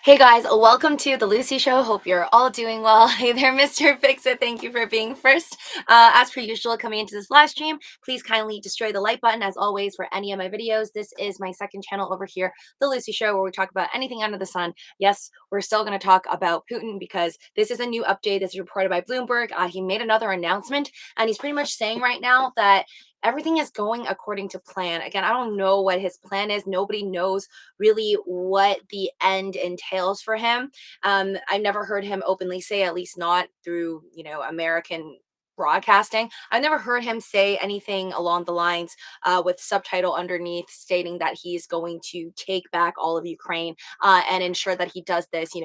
Hey guys, welcome to the Lucy Show. Hope you're all doing well. Hey there, Mr. Fix-It. Thank you for being first. As per usual, coming into this live stream, please kindly destroy the like button as always for any of my videos. This is my second channel over here, the Lucy Show, where we talk about anything under the sun. Yes, we're still going to talk about Putin because this is a new update. This is reported by Bloomberg. He made another announcement, and he's pretty much saying right now that everything is going according to plan. Again, I don't know what his plan is. Nobody knows really what the end entails for him. I've never heard him openly say, at least not through, American broadcasting. I've never heard him say anything along the lines with subtitle underneath stating that he's going to take back all of Ukraine and ensure that he does this,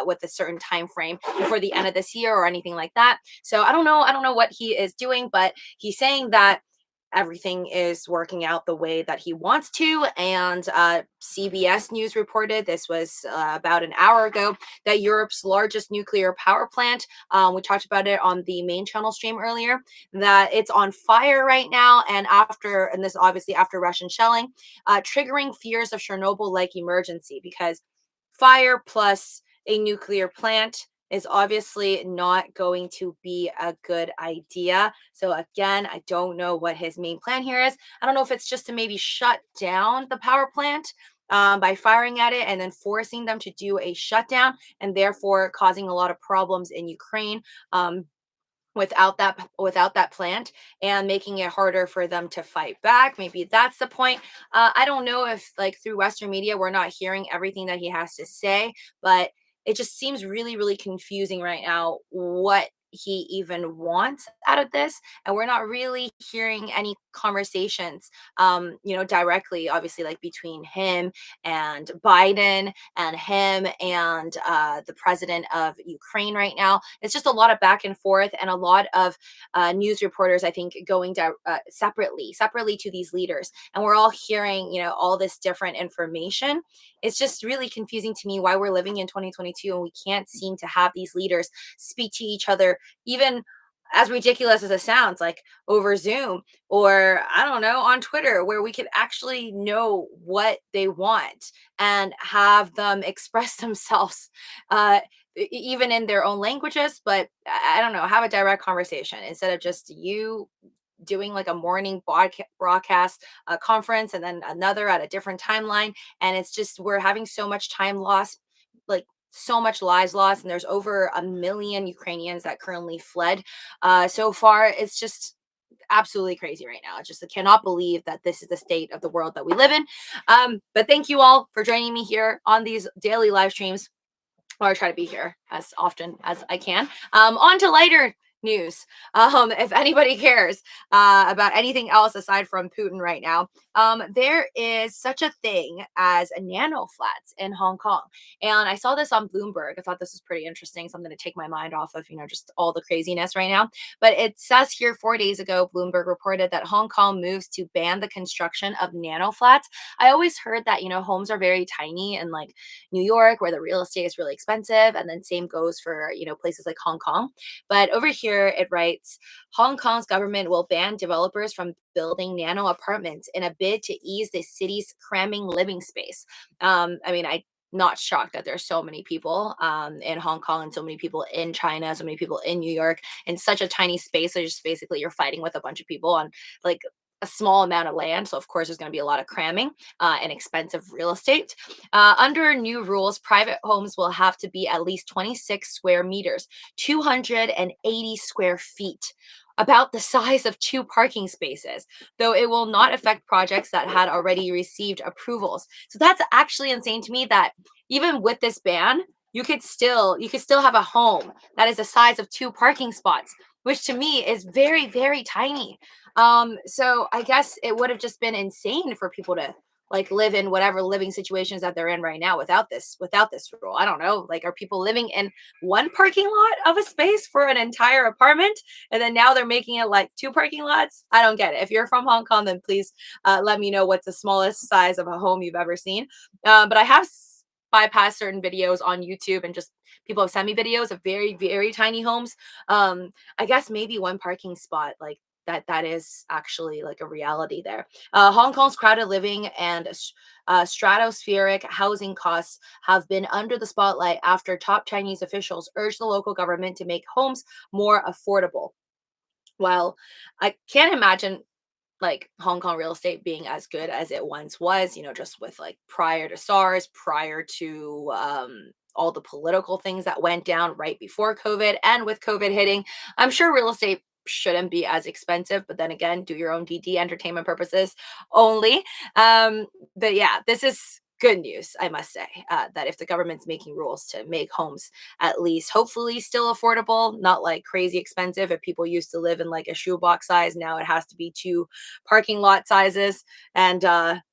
with a certain time frame before the end of this year or anything like that. So I don't know. I don't know what he is doing, but he's saying that everything is working out the way that he wants to. And CBS News reported, this was about an hour ago, that Europe's largest nuclear power plant, we talked about it on the main channel stream earlier, that it's on fire right now. And this obviously after Russian shelling, triggering fears of Chernobyl-like emergency, because fire plus a nuclear plant is obviously not going to be a good idea. So again, I don't know what his main plan here is. I don't know if it's just to maybe shut down the power plant by firing at it and then forcing them to do a shutdown and therefore causing a lot of problems in Ukraine. Without that plant and making it harder for them to fight back. Maybe that's the point. I don't know if like through Western media we're not hearing everything that he has to say, but it just seems really, really confusing right now what he even wants out of this, and we're not really hearing any conversations directly, obviously, like between him and Biden and him and the president of Ukraine right now. It's just a lot of back and forth and a lot of news reporters, I think, going separately to these leaders, and we're all hearing all this different information. It's just really confusing to me why we're living in 2022 and we can't seem to have these leaders speak to each other, even as ridiculous as it sounds, like over Zoom or I don't know, on Twitter, where we could actually know what they want and have them express themselves, even in their own languages. But I don't know, have a direct conversation instead of just you doing like a morning broadcast conference and then another at a different timeline. And it's just, we're having so much time loss, like so much lives lost, and there's over 1 million Ukrainians that currently fled so far. It's just absolutely crazy right now. I cannot believe that this is the state of the world that we live in. But thank you all for joining me here on these daily live streams, or I try to be here as often as I can. On to lighter news. If anybody cares about anything else aside from Putin right now, there is such a thing as a nano flats in Hong Kong. And I saw this on Bloomberg. I thought this was pretty interesting, something to take my mind off of, just all the craziness right now. But it says here 4 days ago, Bloomberg reported that Hong Kong moves to ban the construction of nano flats. I always heard that, homes are very tiny and like New York, where the real estate is really expensive. And then same goes for, places like Hong Kong. But over here it writes, Hong Kong's government will ban developers from building nano apartments in a bid to ease the city's cramming living space. I not shocked that there's so many people in Hong Kong and so many people in China, so many people in New York in such a tiny space. So just basically you're fighting with a bunch of people on like a small amount of land. So of course there's going to be a lot of cramming and expensive real estate. Under new rules, private homes will have to be at least 26 square meters, 280 square feet, about the size of 2 parking spaces, though it will not affect projects that had already received approvals. So that's actually insane to me that even with this ban, you could still have a home that is the size of 2 parking spots, which to me is very, very tiny. So I guess it would have just been insane for people to like live in whatever living situations that they're in right now without this rule. I don't know. Like, are people living in one parking lot of a space for an entire apartment, and then now they're making it like 2 parking lots? I don't get it. If you're from Hong Kong, then please let me know what's the smallest size of a home you've ever seen. But I have bypassed certain videos on YouTube, and just people have sent me videos of very, very tiny homes. I guess maybe 1 parking spot, like that is actually like a reality there. Hong Kong's crowded living and stratospheric housing costs have been under the spotlight after top Chinese officials urged the local government to make homes more affordable. Well, I can't imagine like Hong Kong real estate being as good as it once was, just with like prior to SARS, prior to all the political things that went down right before COVID and with COVID hitting. I'm sure real estate shouldn't be as expensive, but then again, do your own DD entertainment purposes only. Um, but yeah, this is good news, I must say, that if the government's making rules to make homes at least hopefully still affordable, not like crazy expensive. If people used to live in like a shoebox size, now it has to be two parking lot sizes. And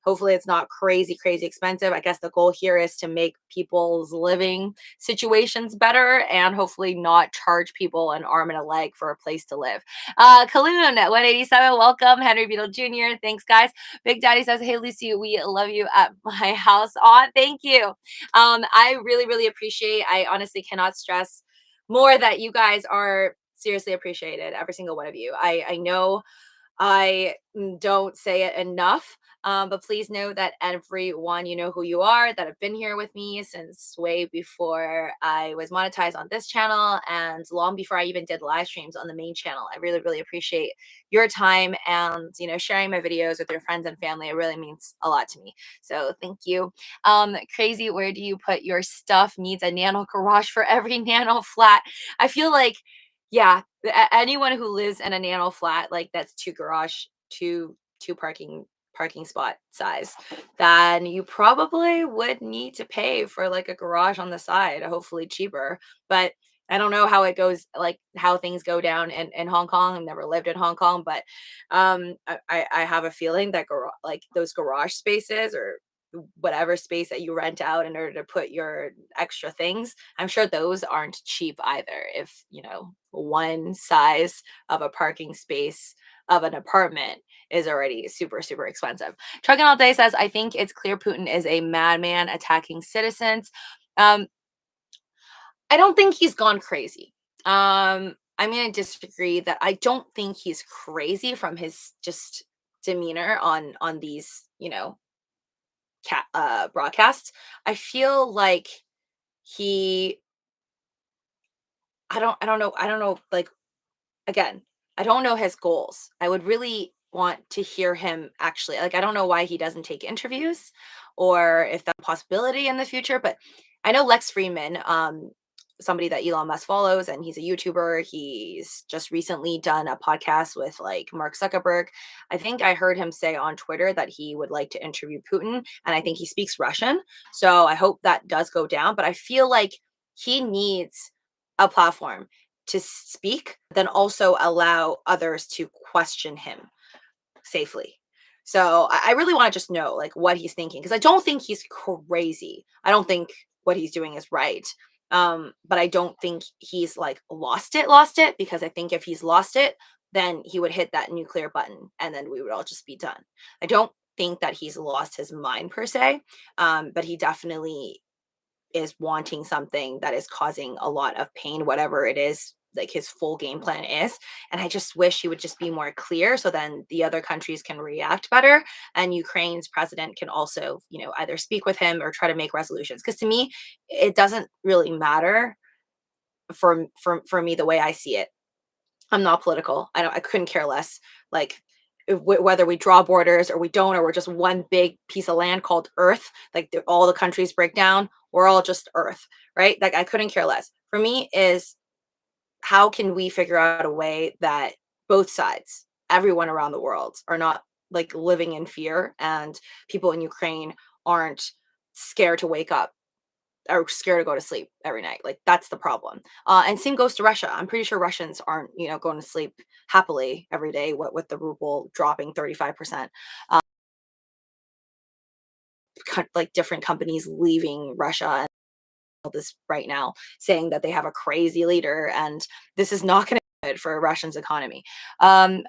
hopefully it's not crazy expensive. I guess the goal here is to make people's living situations better and hopefully not charge people an arm and a leg for a place to live. Kaloon at 187, welcome. Henry Beetle Jr., thanks guys. Big Daddy says, hey Lucy, we love you at my house. On, thank you. I really appreciate, I honestly cannot stress more that you guys are seriously appreciated, every single one of you. I know I don't say it enough, but please know that everyone, you know who you are, that have been here with me since way before I was monetized on this channel and long before I even did live streams on the main channel. I really appreciate your time and, sharing my videos with your friends and family. It really means a lot to me. So thank you. Crazy, where do you put your stuff? Needs a nano garage for every nano flat. I feel like, yeah, anyone who lives in a nano flat, like that's two garage, two parking spot size, then you probably would need to pay for like a garage on the side, hopefully cheaper. But I don't know how it goes, like how things go down in Hong Kong. I've never lived in Hong Kong, but I have a feeling that like those garage spaces or whatever space that you rent out in order to put your extra things, I'm sure those aren't cheap either. If, one size of a parking space of an apartment is already super expensive. Trucking All Day says, I think it's clear Putin is a madman attacking citizens. Um, I don't think he's gone crazy. I'm going to disagree that I don't think he's crazy from his just demeanor on these, broadcasts. I feel like he I don't know, like, again, I don't know his goals. I would really want to hear him actually, like, I don't know why he doesn't take interviews or if that's a possibility in the future, but I know Lex Freeman, somebody that Elon Musk follows, and he's a YouTuber. He's just recently done a podcast with like Mark Zuckerberg. I think I heard him say on Twitter that he would like to interview Putin, and I think he speaks Russian. So I hope that does go down, but I feel like he needs a platform to speak, then also allow others to question him safely. So I really want to just know like what he's thinking, because I don't think he's crazy. I don't think what he's doing is right. But I don't think he's like lost it, because I think if he's lost it, then he would hit that nuclear button and then we would all just be done. I don't think that he's lost his mind per se, but he definitely is wanting something that is causing a lot of pain, whatever it is, like his full game plan is. And I just wish he would just be more clear so then the other countries can react better. And Ukraine's president can also, either speak with him or try to make resolutions. Because to me, it doesn't really matter for me the way I see it. I'm not political. I couldn't care less. Like whether we draw borders or we don't, or we're just one big piece of land called Earth, like all the countries break down, we're all just Earth, right? Like I couldn't care less. For me is how can we figure out a way that both sides, everyone around the world, are not like living in fear, and people in Ukraine aren't scared to wake up are scared to go to sleep every night. Like that's the problem. And same goes to Russia. I'm pretty sure Russians aren't, going to sleep happily every day. What with the ruble dropping 35%, like different companies leaving Russia and all this right now, saying that they have a crazy leader, and this is not going to be good for Russian's economy.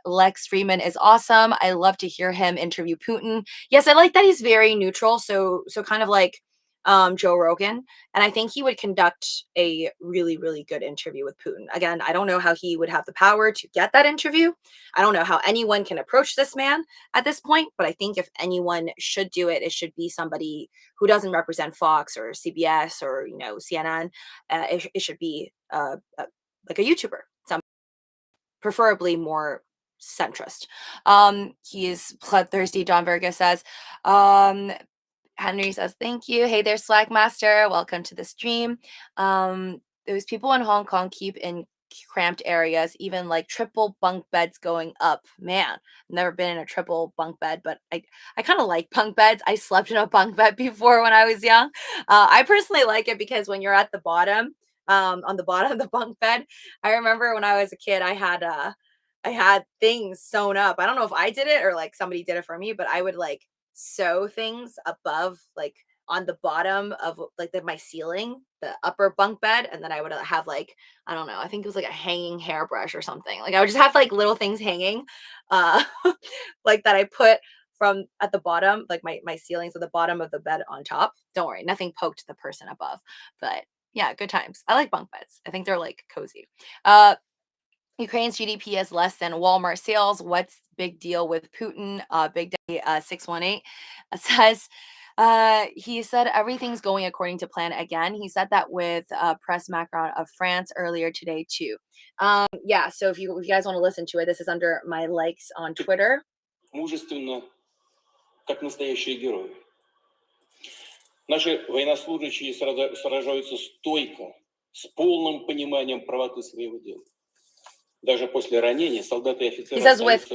Lex Freeman is awesome. I love to hear him interview Putin. Yes, I like that he's very neutral. So kind of like Joe Rogan, and I think he would conduct a really, really good interview with Putin. Again, I don't know how he would have the power to get that interview. I don't know how anyone can approach this man at this point, but I think if anyone should do it, it should be somebody who doesn't represent Fox or CBS or CNN. It should be like a YouTuber, some preferably more centrist. He's bloodthirsty. John Verga says, um, Henry says, thank you. Hey there, Slackmaster. Welcome to the stream. Those people in Hong Kong keep in cramped areas, even like triple bunk beds going up. Man, never been in a triple bunk bed, but I kind of like bunk beds. I slept in a bunk bed before when I was young. I personally like it because when you're at the bottom, on the bottom of the bunk bed, I remember when I was a kid, I had things sewn up. I don't know if I did it or like somebody did it for me, but I would like sew things above, like on the bottom of like my ceiling, the upper bunk bed, and then I would have like, I don't know, I think it was like a hanging hairbrush or something. Like I would just have like little things hanging, uh, like that I put from at the bottom, like my ceilings at the bottom of the bed on top. Don't worry, nothing poked the person above, but yeah, good times. I like bunk beds. I think they're like cozy. Ukraine's GDP is less than Walmart sales. What's big deal with Putin? Big Daddy 618 says, he said everything's going according to plan again. He said that with press Macron of France earlier today too. Yeah, so if you guys want to listen to it, this is under my likes on Twitter. Мужественно, как настоящие герои. Наши военнослужащие сражаются стойко, с полным пониманием правоты своего дела. Даже после ранения солдаты и офицеры He says with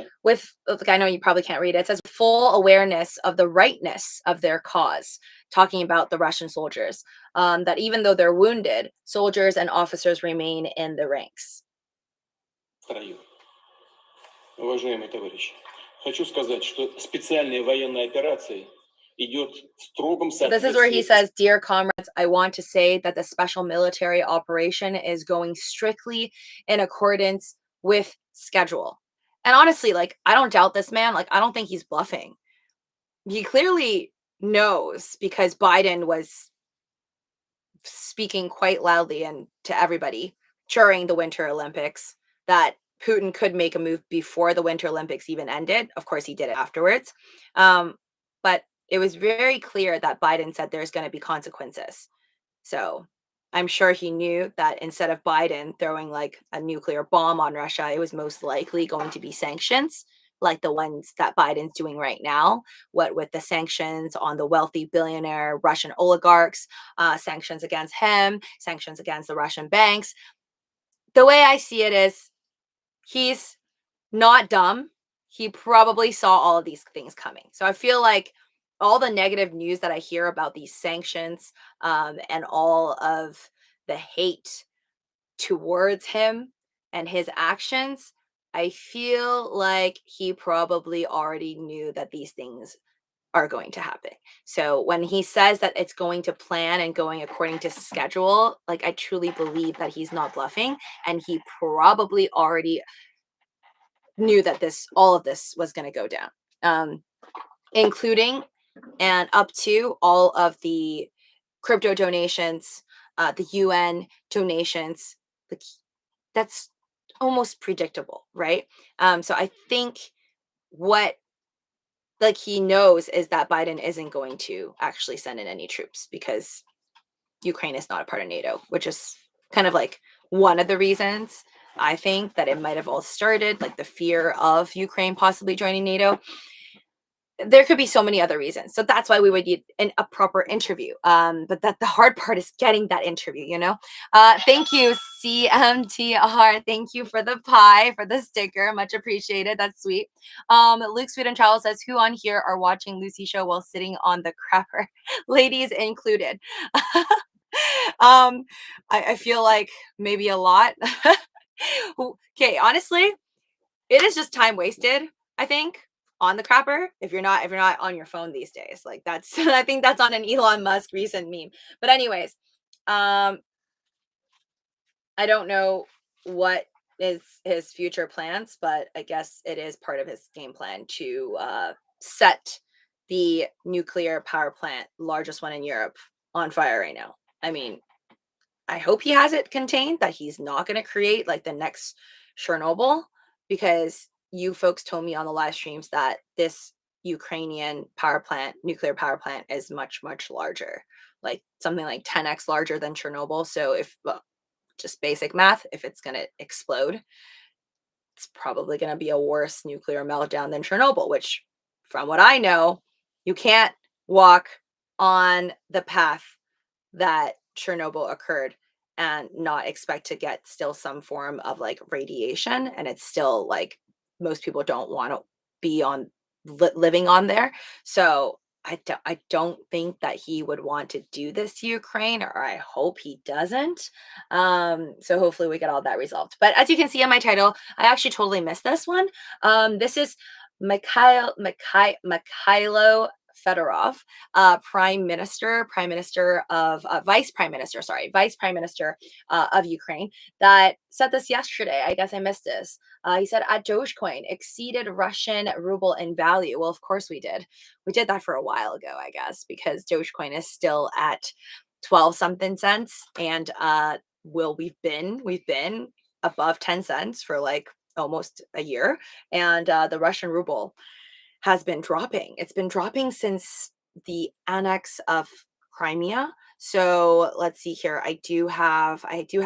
like, I know you probably can't read it. It says full awareness of the rightness of their cause, talking about the Russian soldiers. That even though they're wounded, soldiers and officers remain in the ranks. Уважаемые товарищи, хочу сказать, что специальная военная операция идет в строгом So this is where he says, dear comrades, I want to say that the special military operation is going strictly in accordance with schedule. And honestly, like, I don't doubt this man. Like, I don't think he's bluffing. He clearly knows because Biden was speaking quite loudly and to everybody during the Winter Olympics that Putin could make a move before the Winter Olympics even ended. Of course, he did it afterwards. But it was very clear that Biden said there's going to be consequences. So I'm sure he knew that instead of Biden throwing like a nuclear bomb on Russia, it was most likely going to be sanctions like the ones that Biden's doing right now, what with the sanctions on the wealthy billionaire Russian oligarchs, sanctions against him, sanctions against the Russian banks. The way I see it is he's not dumb. He probably saw all of these things coming. So I feel like all the negative news that I hear about these sanctions and all of the hate towards him and his actions, I feel like he probably already knew that these things are going to happen. So when he says that it's going to plan and going according to schedule, like I truly believe that he's not bluffing and he probably already knew that all of this was going to go down, including and up to all of the crypto donations, the UN donations. That's almost predictable, right? So I think what like he knows is that Biden isn't going to actually send in any troops because Ukraine is not a part of NATO, which is kind of like one of the reasons I think that it might have all started, like the fear of Ukraine possibly joining NATO. There could be so many other reasons. So that's why we would need a proper interview. But that the hard part is getting that interview, you know? Thank you, CMTR. Thank you for the pie, for the sticker. Much appreciated. That's sweet. Luke Sweet and Travel says, who on here are watching Lucy show while sitting on the crapper? Ladies included. I feel like maybe a lot. Okay, honestly, it is just time wasted, I think, on the crapper if you're not on your phone these days. Like that's I think that's on an Elon Musk recent meme. But anyways, I don't know what is his future plans, but I guess it is part of his game plan to set the nuclear power plant, largest one in Europe, on fire right now. I mean, I hope he has it contained, that he's not going to create like the next Chernobyl, because you folks told me on the live streams that this Ukrainian power plant, nuclear power plant, is much, much larger, like something like 10x larger than Chernobyl. So if, well, just basic math, if it's going to explode, it's probably going to be a worse nuclear meltdown than Chernobyl, which, from what I know, you can't walk on the path that Chernobyl occurred and not expect to get still some form of like radiation. And it's still like most people don't want to be on living on there. So I don't think that he would want to do this to Ukraine, or I hope he doesn't. So hopefully we get all that resolved. But as you can see in my title, I actually totally missed this one. This is Mikhailo Fedorov, Vice Prime Minister, of Ukraine, that said this yesterday. I guess I missed this. He said, "At Dogecoin exceeded Russian ruble in value." Well, of course we did. We did that for a while ago, I guess, because Dogecoin is still at 12 something cents, and we've been above 10 cents for like almost a year, and the Russian ruble has been dropping. It's been dropping since the annex of Crimea. So let's see here. I do have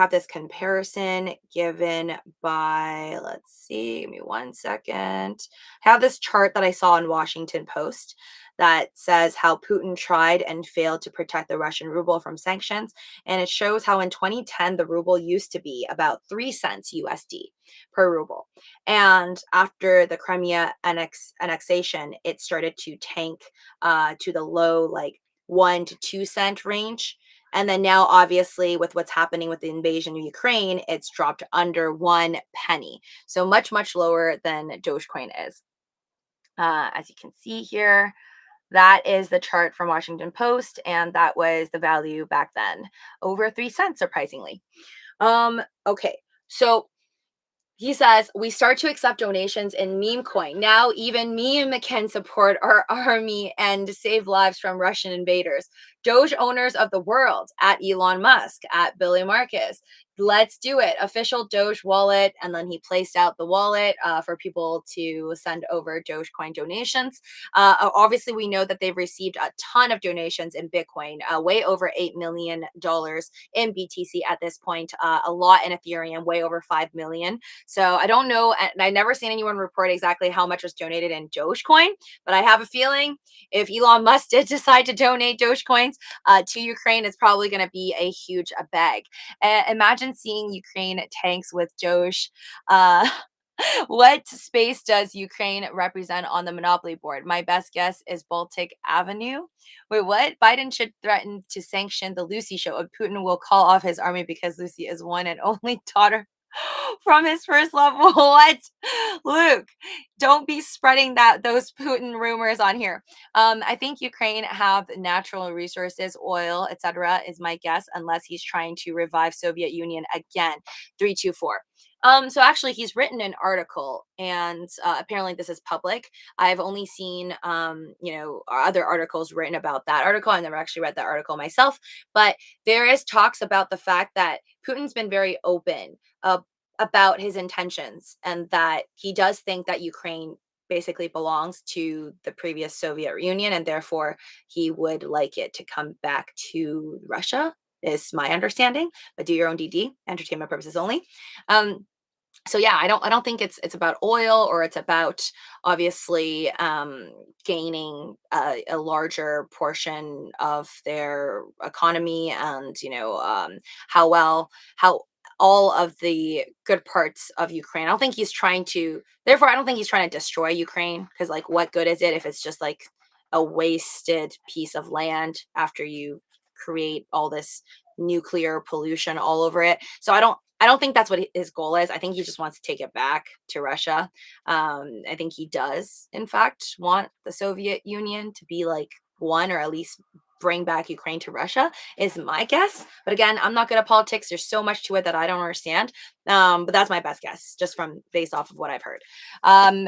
this comparison given by, let's see, give me one second. I have this chart that I saw in Washington Post that says how Putin tried and failed to protect the Russian ruble from sanctions. And it shows how in 2010 the ruble used to be about 3 cents USD per ruble. And after the Crimea annexation, it started to tank to the low, like 1 to 2 cent range. And then now, obviously, with what's happening with the invasion of Ukraine, it's dropped under 1 penny. So much, much lower than Dogecoin is. As you can see here, that is the chart from Washington Post, and that was the value back then, over 3 cents, surprisingly. Okay, so he says, "We start to accept donations in meme coin. Now even meme can support our army and save lives from Russian invaders. Doge owners of the world, at Elon Musk, at Billy Marcus. Let's do it. Official Doge wallet." And then he placed out the wallet for people to send over Dogecoin donations. Obviously, we know that they've received a ton of donations in Bitcoin, way over $8 million in BTC at this point, a lot in Ethereum, way over 5 million. So I don't know, and I never seen anyone report exactly how much was donated in Dogecoin, but I have a feeling if Elon Musk did decide to donate Dogecoins to Ukraine, it's probably going to be a huge bag. Imagine seeing Ukraine tanks with Doge. Uh, what space does Ukraine represent on the monopoly board? My best guess is Baltic Avenue. Wait, what? Biden should threaten to sanction the Luci show, and Putin will call off his army because Lucy is one and only daughter from his first love. What? Luke, don't be spreading those Putin rumors on here. I think Ukraine have natural resources, oil, etc. is my guess, unless he's trying to revive Soviet Union again. 324. So actually, he's written an article, and apparently this is public. I've only seen, other articles written about that article. I never actually read that article myself, but there is talks about the fact that Putin's been very open about his intentions, and that he does think that Ukraine basically belongs to the previous Soviet Union, and therefore he would like it to come back to Russia, is my understanding. But do your own DD, entertainment purposes only. So yeah, I don't think it's about oil, or it's about obviously gaining a larger portion of their economy, and how all of the good parts of Ukraine. I don't think he's trying to. Therefore, I don't think he's trying to destroy Ukraine, because like, what good is it if it's just like a wasted piece of land after you create all this nuclear pollution all over it? So I don't think that's what his goal is. I think he just wants to take it back to Russia. I think he does, in fact, want the Soviet Union to be like one, or at least bring back Ukraine to Russia is my guess. But again, I'm not good at politics. There's so much to it that I don't understand. But that's my best guess, just from based off of what I've heard.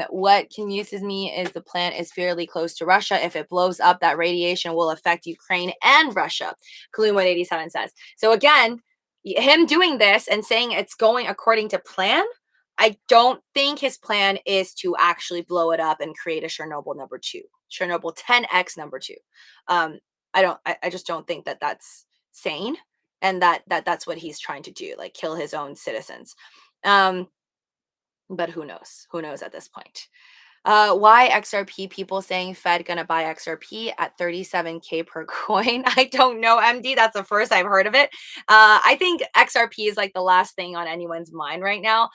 What confuses me is the plant is fairly close to Russia. If it blows up, that radiation will affect Ukraine and Russia. Kaloon 187 says. So again, him doing this and saying it's going according to plan, I don't think his plan is to actually blow it up and create a Chernobyl number two, Chernobyl 10x number two. I just don't think that that's sane, and that's what he's trying to do, like kill his own citizens. But who knows? Who knows at this point? Why XRP? People saying Fed gonna buy XRP at 37K per coin. I don't know, MD. That's the first I've heard of it. I think XRP is like the last thing on anyone's mind right now.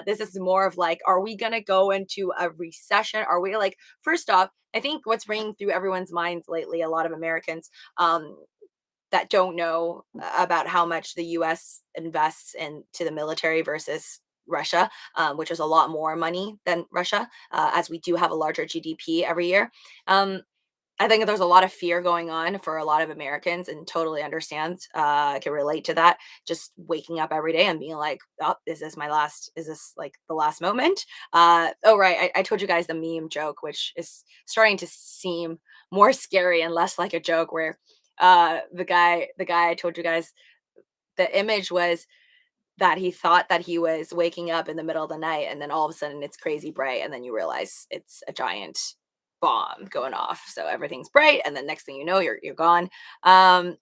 This is more of like, are we gonna go into a recession? Are we like, first off, I think what's ringing through everyone's minds lately, a lot of Americans, that don't know about how much the US invests into the military versus Russia, which is a lot more money than Russia, as we do have a larger GDP every year. I think there's a lot of fear going on for a lot of Americans, and totally understand. I can relate to that. Just waking up every day and being like, "Oh, is this my last? Is this like the last moment?" Oh, right. I told you guys the meme joke, which is starting to seem more scary and less like a joke. Where the guy I told you guys, the image was that he thought that he was waking up in the middle of the night, and then all of a sudden it's crazy bright, and then you realize it's a giant bomb going off. So everything's bright, and then next thing you know, you're gone. Um,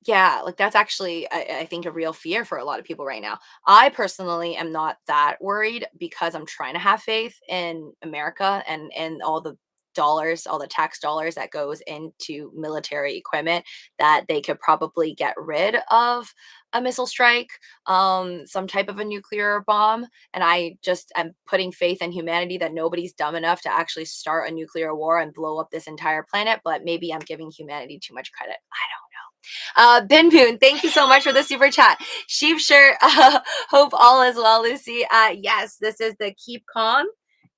yeah, like that's actually, I think, a real fear for a lot of people right now. I personally am not that worried because I'm trying to have faith in America and all the dollars, all the tax dollars that goes into military equipment, that they could probably get rid of a missile strike, some type of a nuclear bomb. And I just am putting faith in humanity that nobody's dumb enough to actually start a nuclear war and blow up this entire planet. But maybe I'm giving humanity too much credit. I don't know. Ben Boone, thank you so much for the super chat. Sheep shirt, hope all is well, Lucy. Yes, this is the keep calm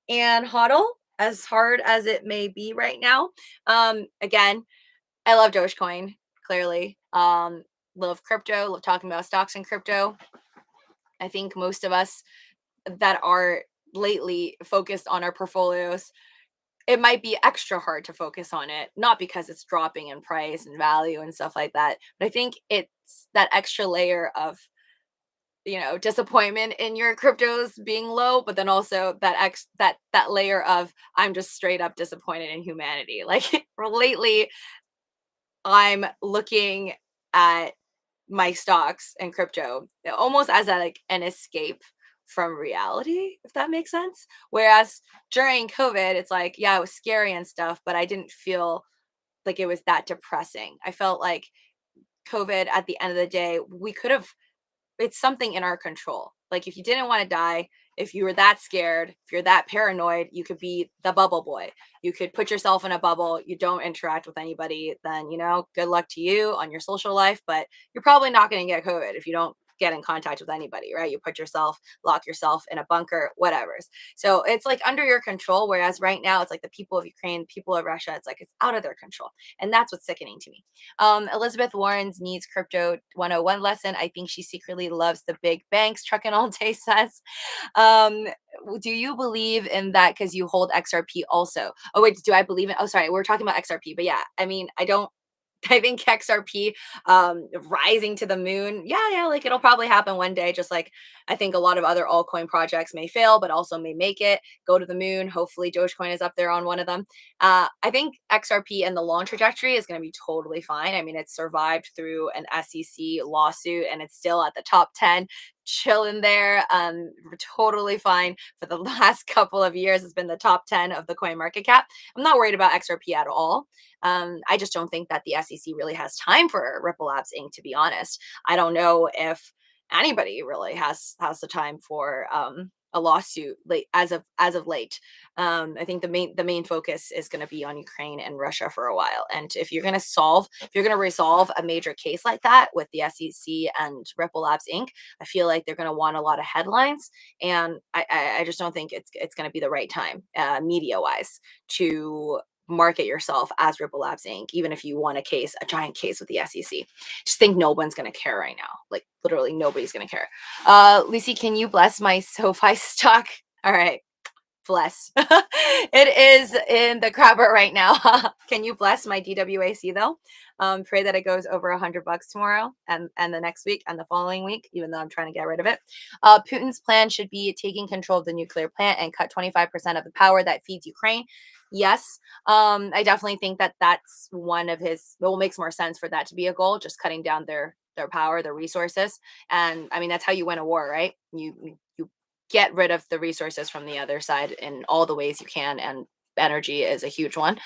and hodl, as hard as it may be right now. Again, I love Dogecoin, clearly. Love crypto, love talking about stocks and crypto. I think most of us that are lately focused on our portfolios, it might be extra hard to focus on it, not because it's dropping in price and value and stuff like that, but I think it's that extra layer of, disappointment in your cryptos being low, but then also that layer of I'm just straight up disappointed in humanity. Like lately, I'm looking at my stocks and crypto almost as like an escape from reality, if that makes sense. Whereas during COVID, it's like, yeah, it was scary and stuff, but I didn't feel like it was that depressing. I felt like COVID, at the end of the day, we could have, it's something in our control. Like if you didn't want to die, if you were that scared, if you're that paranoid, you could be the bubble boy. You could put yourself in a bubble. You don't interact with anybody. Then, good luck to you on your social life, but you're probably not going to get COVID if you don't get in contact with anybody, right? You lock yourself in a bunker, whatever's. So it's like under your control. Whereas right now it's like the people of Ukraine, people of Russia, it's like it's out of their control. And that's what's sickening to me. Elizabeth Warren's needs crypto 101 lesson. I think she secretly loves the big banks. Trucking all day says. Um, do you believe in that because you hold XRP also? Oh wait, do I believe in? Oh, sorry, we're talking about XRP, but yeah, I mean, I don't. I think XRP rising to the moon. Yeah, like it'll probably happen one day. Just like I think a lot of other altcoin projects may fail, but also may make it, go to the moon. Hopefully, Dogecoin is up there on one of them. I think XRP and the long trajectory is going to be totally fine. I mean, it's survived through an SEC lawsuit and it's still at the top 10, chilling there. Totally fine for the last couple of years. It's been the top 10 of the coin market cap. I'm not worried about XRP at all. I just don't think that the SEC really has time for Ripple Labs Inc. To be honest, I don't know if anybody really has the time for a lawsuit late as of late. I think the main focus is going to be on Ukraine and Russia for a while. And if you're going to resolve a major case like that with the SEC and Ripple Labs Inc., I feel like they're going to want a lot of headlines, and I just don't think it's going to be the right time media wise to market yourself as Ripple Labs Inc., even if you want a giant case with the SEC. Just think no one's going to care right now. Like literally nobody's going to care. Lucy, can you bless my SoFi stock? All right. Bless. It is in the crapper right now. Can you bless my DWAC though? Pray that it goes over $100 tomorrow and the next week and the following week, even though I'm trying to get rid of it. Putin's plan should be taking control of the nuclear plant and cut 25% of the power that feeds Ukraine. Yes, I definitely think that that's one of his. Well, makes more sense for that to be a goal, just cutting down their power, their resources, and I mean that's how you win a war, right? You get rid of the resources from the other side in all the ways you can, and energy is a huge one.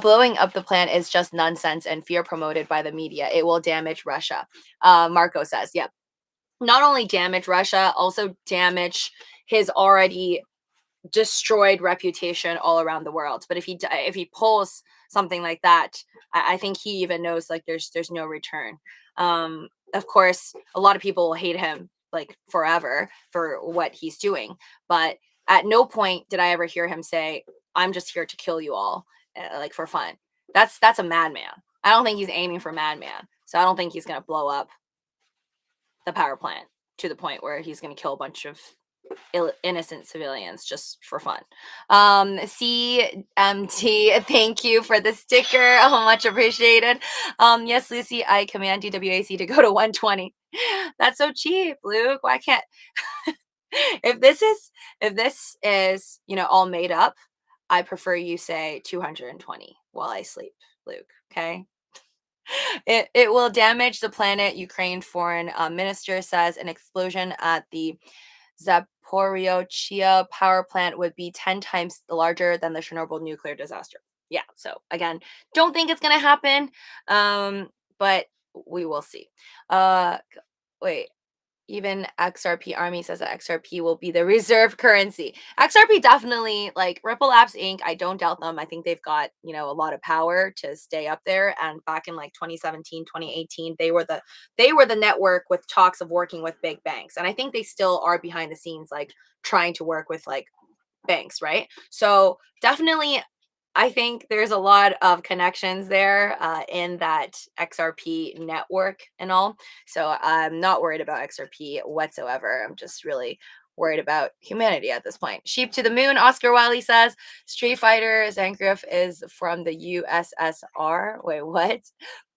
Blowing up the plant is just nonsense and fear promoted by the media. It will damage Russia. Marco says, yeah. Not only damage Russia, also damage his already destroyed reputation all around the world. But if he pulls something like that, I think he even knows like there's no return. Of course, a lot of people will hate him like forever for what he's doing, but at no point did I ever hear him say, "I'm just here to kill you all," like for fun. That's a madman. I don't think he's aiming for madman, so I don't think he's gonna blow up the power plant to the point where he's gonna kill a bunch of innocent civilians just for fun. CMT, thank you for the sticker. Oh, much appreciated. Yes, Lucy, I command DWAC to go to 120. That's so cheap, Luke. Why can't if this is all made up, I prefer you say 220 while I sleep, Luke. Okay. It will damage the planet, Ukraine foreign minister says. An explosion at the Zaporizhzhia power plant would be 10 times larger than the Chernobyl nuclear disaster. Yeah, so again, don't think it's going to happen, but we will see. Wait, even XRP Army says that XRP will be the reserve currency. XRP definitely, like Ripple Labs Inc., I don't doubt them. I think they've got, a lot of power to stay up there. And back in like 2017, 2018, they were the network with talks of working with big banks. And I think they still are behind the scenes, like trying to work with like banks, right? So definitely I think there's a lot of connections there in that XRP network and all. So I'm not worried about XRP whatsoever. I'm just really worried about humanity at this point. Sheep to the moon, Oscar Wiley says. Street Fighter Zangief is from the USSR. Wait, what?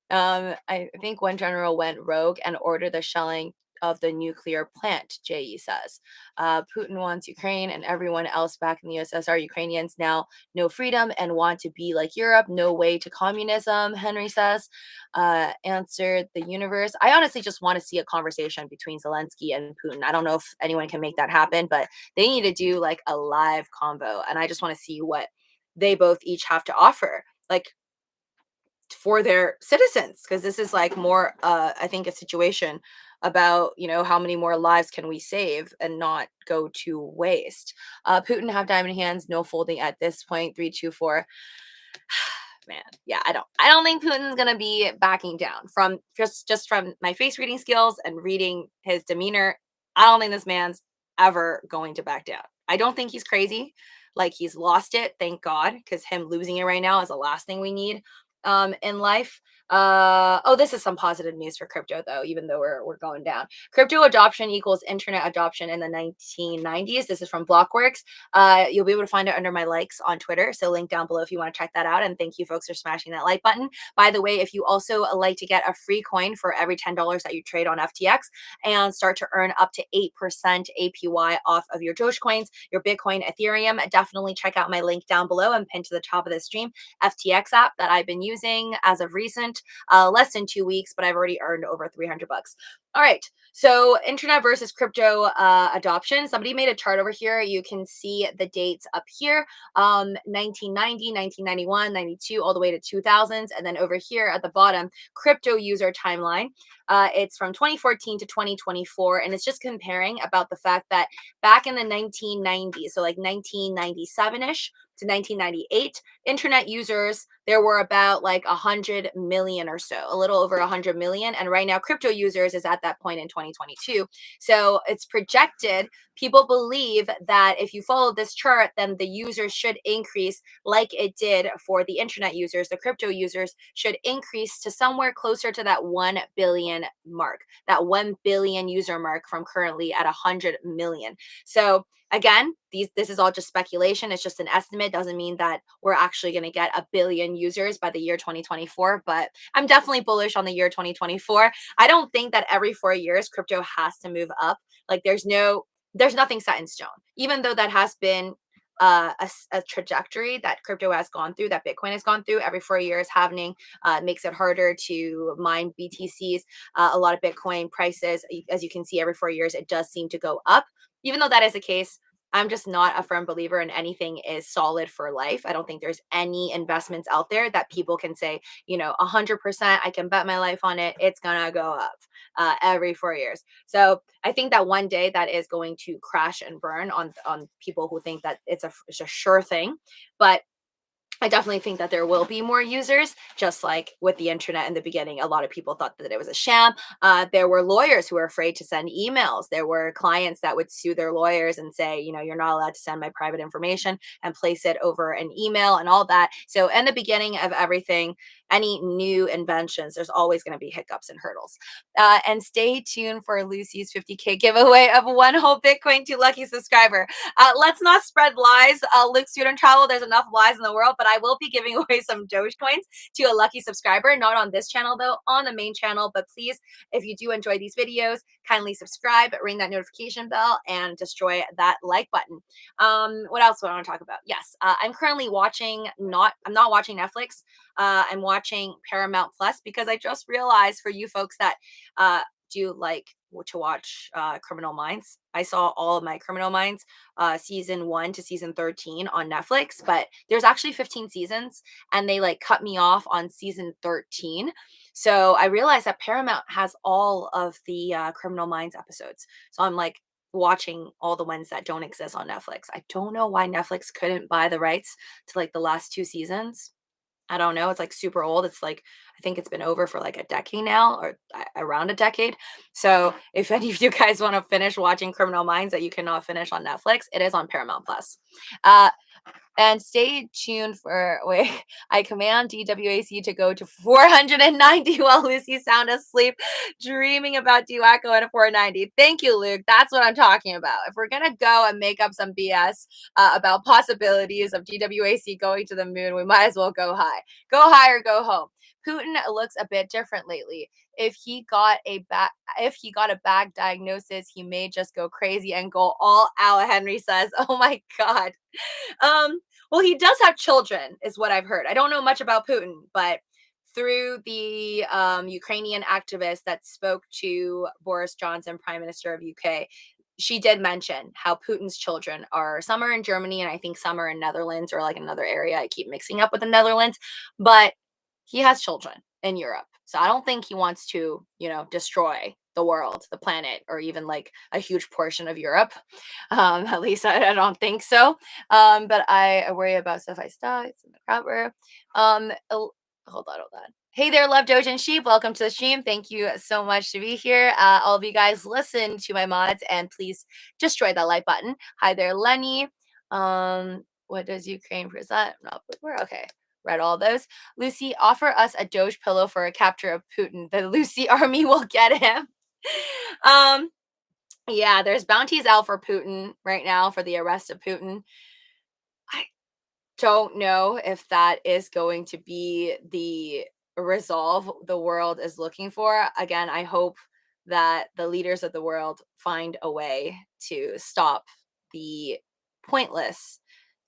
I think one general went rogue and ordered the shelling of the nuclear plant, JE says. Putin wants Ukraine and everyone else back in the USSR. Ukrainians now know freedom and want to be like Europe. No way to communism, Henry says. Answered the universe. I honestly just want to see a conversation between Zelensky and Putin. I don't know if anyone can make that happen, but they need to do like a live convo. And I just want to see what they both each have to offer. Like, for their citizens, because this is like more I think a situation about how many more lives can we save and not go to waste. Putin have diamond hands, no folding at this point. 324. Man, yeah, I don't think Putin's gonna be backing down from just from my face reading skills and reading his demeanor. I don't think this man's ever going to back down. I don't think he's crazy, like he's lost it, thank God, because him losing it right now is the last thing we need in life. This is some positive news for crypto though, even though we're going down. Crypto adoption equals internet adoption in the 1990s. This is from Blockworks. You'll be able to find it under my likes on Twitter, so link down below if you want to check that out. And thank you folks for smashing that like button. By the way, if you also like to get a free coin for every $10 that you trade on FTX and start to earn up to 8% APY off of your Dogecoins, your Bitcoin, Ethereum, definitely check out my link down below and pinned to the top of the stream. FTX app that I've been using as of recent, less than 2 weeks, but I've already earned over $300. All right, so internet versus crypto adoption. Somebody made a chart over here. You can see the dates up here, 1990, 1991, 92, all the way to 2000s. And then over here at the bottom, crypto user timeline. It's from 2014 to 2024. And it's just comparing about the fact that back in the 1990s, so like 1997-ish, to 1998, internet users, there were about like 100 million or so, a little over 100 million. And right now, crypto users is at that point in 2022. So it's projected, people believe that if you follow this chart, then the users should increase like it did for the internet users. The crypto users should increase to somewhere closer to that 1 billion mark, that 1 billion user mark from currently at 100 million. So again, this is all just speculation. It's just an estimate. Doesn't mean that we're actually going to get a billion users by the year 2024, but I'm definitely bullish on the year 2024. I don't think that every 4 years crypto has to move up. Like there's nothing set in stone, even though that has been a trajectory that crypto has gone through, that Bitcoin has gone through. Every 4 years halvening makes it harder to mine BTCs. A lot of Bitcoin prices, as you can see, every 4 years, it does seem to go up. Even though that is the case, I'm just not a firm believer in anything is solid for life. I don't think there's any investments out there that people can say, 100%, I can bet my life on it. It's going to go up every 4 years. So I think that one day that is going to crash and burn on people who think that it's a sure thing. But I definitely think that there will be more users, just like with the internet in the beginning. A lot of people thought that it was a sham. There were lawyers who were afraid to send emails. There were clients that would sue their lawyers and say, you're not allowed to send my private information, and place it over an email and all that. So in the beginning of everything, any new inventions, there's always going to be hiccups and hurdles. And stay tuned for Luci's 50K giveaway of one whole Bitcoin to lucky subscriber. Let's not spread lies. Luke Student Travel, there's enough lies in the world, but I will be giving away some Dogecoins to a lucky subscriber, not on this channel though, on the main channel. But please, if you do enjoy these videos, kindly subscribe, ring that notification bell, and destroy that like button. What else do I want to talk about? Yes, I'm currently watching, I'm not watching Netflix. I'm watching Paramount Plus because I just realized, for you folks that do like to watch Criminal Minds, I saw all of my Criminal Minds season 1 to season 13 on Netflix, but there's actually 15 seasons, and they like cut me off on season 13. So I realized that Paramount has all of the Criminal Minds episodes. So I'm like watching all the ones that don't exist on Netflix. I don't know why Netflix couldn't buy the rights to like the last 2 seasons. I don't know. It's like super old. It's like, I think it's been over for like a decade now, or around a decade. So if any of you guys want to finish watching Criminal Minds that you cannot finish on Netflix, it is on Paramount Plus. And stay tuned for, wait, I command DWAC to go to 490 while Luci sound asleep, dreaming about Duaco at a 490. Thank you, Luke. That's what I'm talking about. If we're going to go and make up some BS about possibilities of DWAC going to the moon, we might as well go high. Go high or go home. Putin looks a bit different lately. If he got a bad diagnosis, he may just go crazy and go all out, Henry says. Oh my God. Well, he does have children, is what I've heard. I don't know much about Putin, but through the Ukrainian activist that spoke to Boris Johnson, Prime Minister of UK, she did mention how Putin's children are, some are in Germany, and I think some are in Netherlands or like another area. I keep mixing up with the Netherlands, but he has children in Europe. So I don't think he wants to, destroy the world, the planet, or even like a huge portion of Europe. At least I don't think so. But I worry about stuff I stuck. It's in the cover. Hold on. Hey there, Love, Doge, and Sheep. Welcome to the stream. Thank you so much to be here. All of you guys listen to my mods, and please destroy that like button. Hi there, Lenny. What does Ukraine present? We're okay. Read all those. Luci, offer us a Doge pillow for a capture of Putin. The Luci army will get him. Yeah, there's bounties out for Putin right now for the arrest of Putin. I don't know if that is going to be the resolve the world is looking for. Again, I hope that the leaders of the world find a way to stop the pointless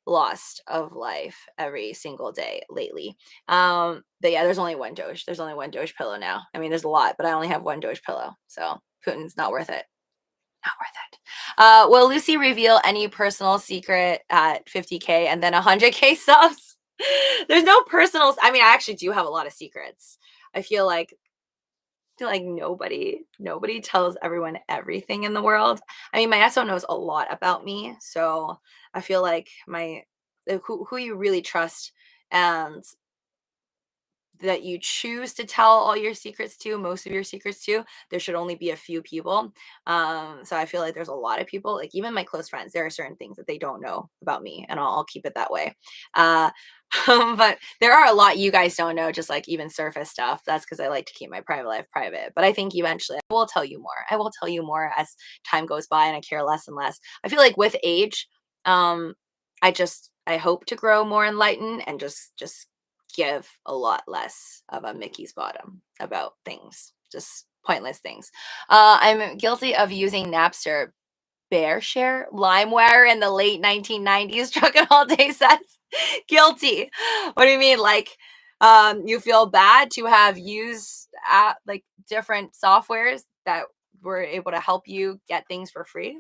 loss of life every single day lately. But yeah, there's only one Doge. There's only one Doge pillow now. I mean, there's a lot, but I only have one Doge pillow. So Putin's not worth it. Not worth it. Will Luci reveal any personal secret at 50K and then 100K subs? There's no personals. I mean, I actually do have a lot of secrets. I feel like nobody tells everyone everything in the world. I mean, my SO knows a lot about me, so I feel like my who you really trust and that you choose to tell all your secrets to, most of your secrets to, there should only be a few people. So I feel like there's a lot of people, like even my close friends, there are certain things that they don't know about me, and I'll keep it that way. Uh, but there are a lot you guys don't know, just like even surface stuff. That's because I like to keep my private life private. But I think eventually I will tell you more. I will tell you more as time goes by and I care less and less. I feel like with age, um, I hope to grow more enlightened and just give a lot less of a Mickey's bottom about things, just pointless things. I'm guilty of using Napster, BearShare, LimeWire in the late 1990s. Drunken All Day says, guilty. What do you mean? Like, you feel bad to have used like different softwares that were able to help you get things for free?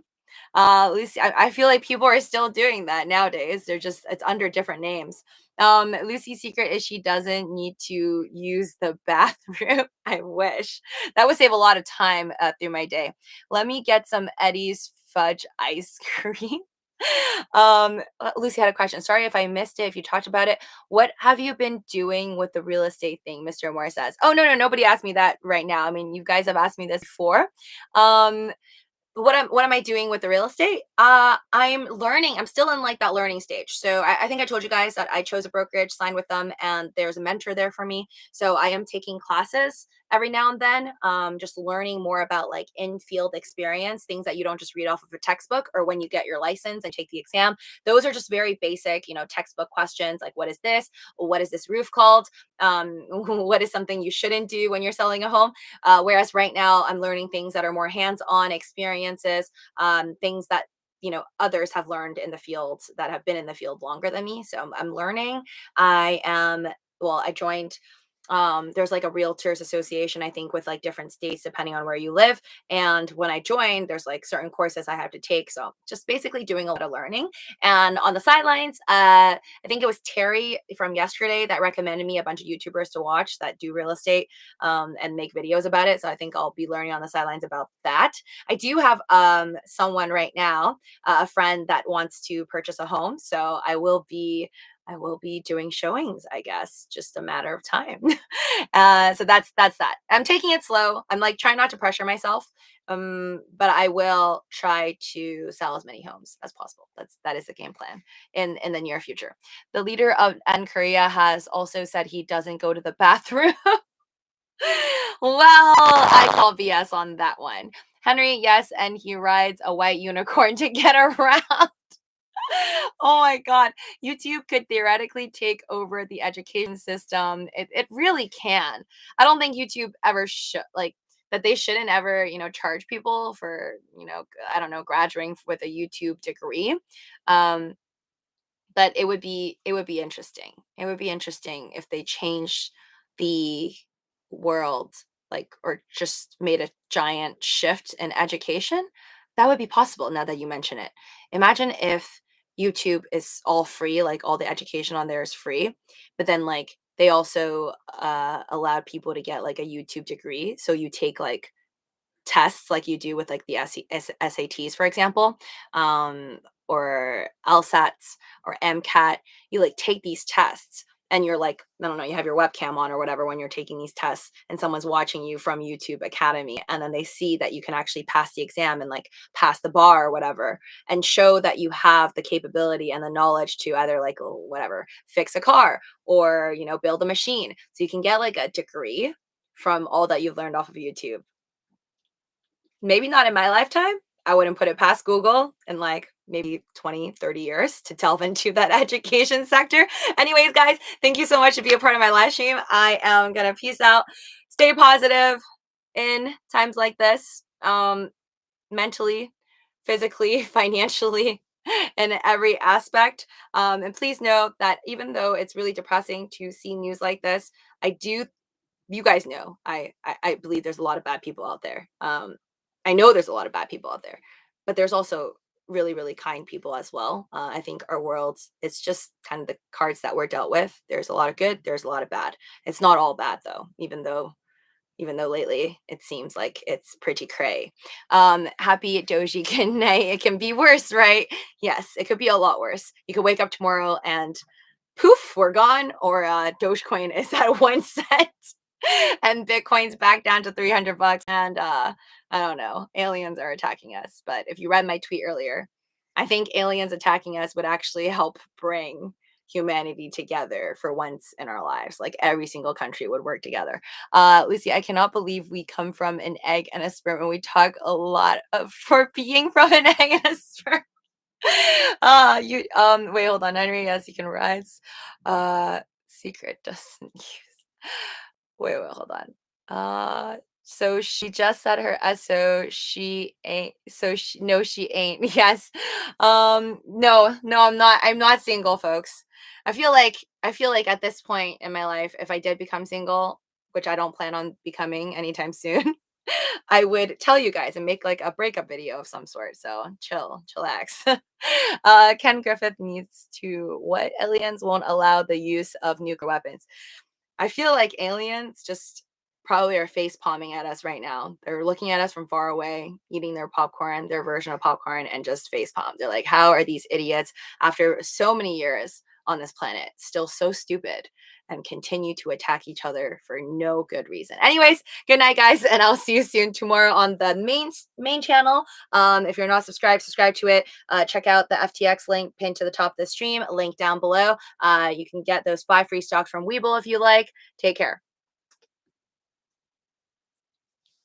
Lucy, I feel like people are still doing that nowadays. It's under different names. Lucy's secret is she doesn't need to use the bathroom. I wish that would save a lot of time through my day. Let me get some Eddie's fudge ice cream. Lucy had a question. Sorry if I missed it, if you talked about it. What have you been doing with the real estate thing? Mr. Moore says. Oh, no, nobody asked me that right now. I mean, you guys have asked me this before. Um, what am I doing with the real estate? I'm learning. I'm still in like that learning stage. So I think I told you guys that I chose a brokerage, signed with them, and there's a mentor there for me. So I am taking classes every now and then, just learning more about like in-field experience, things that you don't just read off of a textbook, or when you get your license and take the exam. Those are just very basic, textbook questions like what is this? What is this roof called? What is something you shouldn't do when you're selling a home? Whereas right now I'm learning things that are more hands-on experiences, things that others have learned in the field that have been in the field longer than me. So I'm learning. I joined, there's like a realtors association, I think, with like different states depending on where you live. And when I joined, there's like certain courses I have to take. So just basically doing a lot of learning. And on the sidelines, I think it was Terry from yesterday that recommended me a bunch of YouTubers to watch that do real estate, and make videos about it. So I think I'll be learning on the sidelines about that. I do have someone right now, a friend that wants to purchase a home. So I will be doing showings, I guess, just a matter of time. So that's that. I'm taking it slow. I'm like trying not to pressure myself, but I will try to sell as many homes as possible. That is the game plan in the near future. The leader of N Korea has also said he doesn't go to the bathroom. Well, I call BS on that one. Henry, yes, and he rides a white unicorn to get around. Oh my God. YouTube could theoretically take over the education system. It really can. I don't think YouTube ever should, like, that they shouldn't ever, charge people for, I don't know, graduating with a YouTube degree. Um, but it would be interesting. It would be interesting if they changed the world, like, or just made a giant shift in education. That would be possible now that you mention it. Imagine if YouTube is all free, like all the education on there is free, but then like they also allowed people to get like a YouTube degree. So you take like tests like you do with like the SATs, for example, or LSATs or MCAT. You like take these tests and you're like, I don't know, you have your webcam on or whatever when you're taking these tests, and someone's watching you from YouTube Academy, and then they see that you can actually pass the exam and like pass the bar or whatever, and show that you have the capability and the knowledge to either like whatever, fix a car or, build a machine. So you can get like a degree from all that you've learned off of YouTube. Maybe not in my lifetime. I wouldn't put it past Google in like maybe 20, 30 years to delve into that education sector. Anyways, guys, thank you so much to be a part of my live stream. I am going to peace out. Stay positive in times like this, mentally, physically, financially, in every aspect. And please know that even though it's really depressing to see news like this, you guys know, I believe there's a lot of bad people out there. I know there's a lot of bad people out there, but there's also really, really kind people as well. I think our world, it's just kind of the cards that we're dealt with. There's a lot of good, there's a lot of bad. It's not all bad though, even though even though lately it seems like it's pretty cray. Happy Doji, good night. It can be worse, right? Yes, it could be a lot worse. You could wake up tomorrow and poof, we're gone, or Dogecoin is at 1 cent and Bitcoin's back down to 300 bucks. And I don't know, aliens are attacking us. But if you read my tweet earlier, I think aliens attacking us would actually help bring humanity together for once in our lives. Like every single country would work together. Lucy, I cannot believe we come from an egg and a sperm, and we talk a lot of for being from an egg and a sperm. You wait, hold on. Henry, yes, you can rise. Secret doesn't use. Wait, hold on. So she just said her SO, she ain't, so she, no, she ain't. Yes. No, I'm not single, folks. I feel like at this point in my life, if I did become single, which I don't plan on becoming anytime soon, I would tell you guys and make like a breakup video of some sort. So chillax. Ken Griffith needs to, what aliens won't allow the use of nuclear weapons. I feel like aliens just probably are face palming at us right now. They're looking at us from far away, eating their popcorn, their version of popcorn, and just face palm. They're like, how are these idiots, after so many years on this planet, still so stupid and continue to attack each other for no good reason? Anyways, good night, guys, and I'll see you soon tomorrow on the main channel. If you're not subscribed, subscribe to it. Check out the FTX link pinned to the top of the stream, link down below. You can get those 5 free stocks from Webull if you like. Take care.